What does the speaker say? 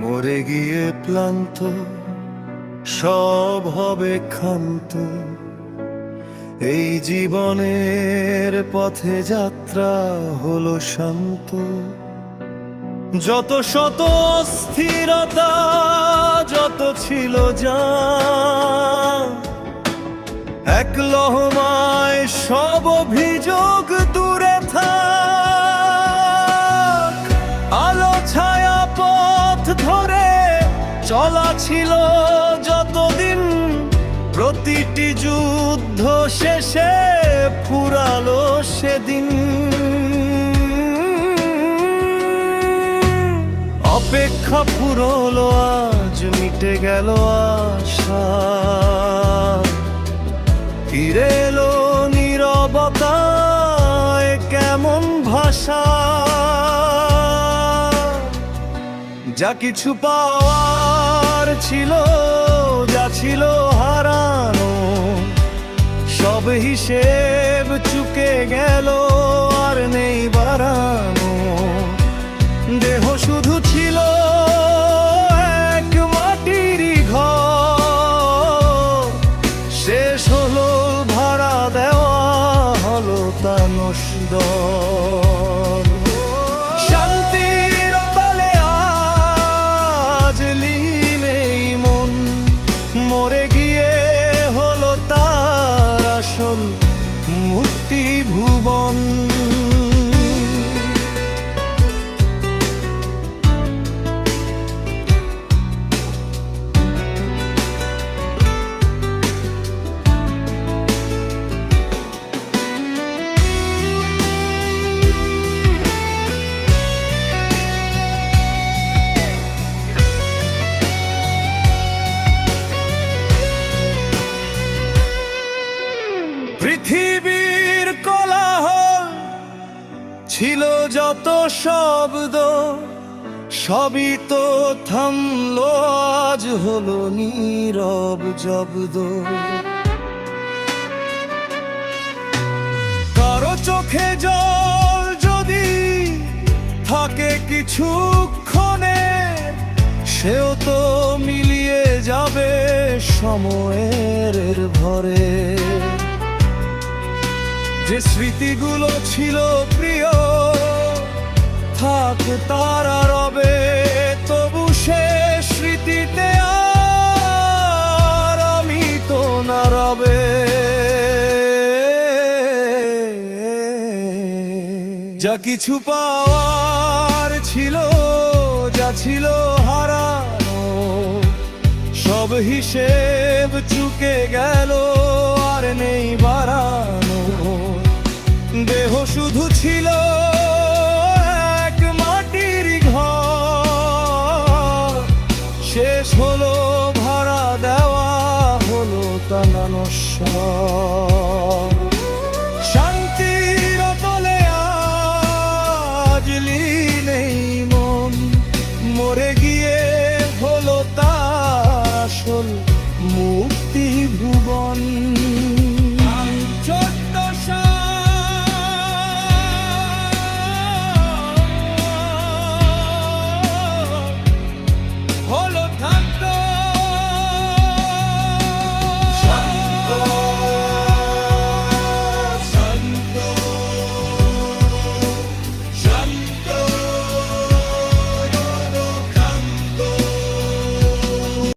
মরে গিয়ে ক্লান্ত, সব হবে ক্ষান্ত। এই জীবনের পথে যাত্রা হলো শান্ত। যত শত স্থিরতা, যত ছিল জান, এক লহমায় সব অভিযোগ দূরে থাক। আলো ছায়া পথ ধরে চলা ছিল যতদিন, প্রতিটি যুদ্ধ শেষে ফুরালো সেদিন। অপেক্ষা ফুরলো আজ, মিটে গেল আশা। ফিরে এলো নীরবতায় কেমন ভাষা। যা কিছু পাওয়ার ছিল, যা ছিল হারানো, সব হিসেব চুকে গেল, আর নেই বাড়ানো। দেহ শুধু ছিল এক মাটিরই ঘর, শেষ হলো ভাড়া দেওয়া, হলো তা নষ্ট। শান্তির তালে আজ লীন এই মন, মরে গিয়ে হলো তার আসল মুক্তি ভুবন। পৃথিবীর কোলাহল ছিল যত শব্দ, সবই তো থামলো, আজ হলো নীরব জব্দ। কারো চোখে জল যদি থাকে কিছুক্ষণে, সেও তো মিলিয়ে যাবে সময়ের ভরে। যে স্মৃতিগুলো ছিল প্রিয়, থাক তারা রবে, তবু সে স্মৃতিতে আর আমি তো না রবে। যা কিছু পাওয়ার ছিল, যা ছিল হারানো, সব হিসেব চুকে গেল, আর নেই বাড়ানো। দেহ শুধু ছিল এক মাটির ঘর, শেষ হলো ভাড়া দেওয়া, হলো তা নশ্বর।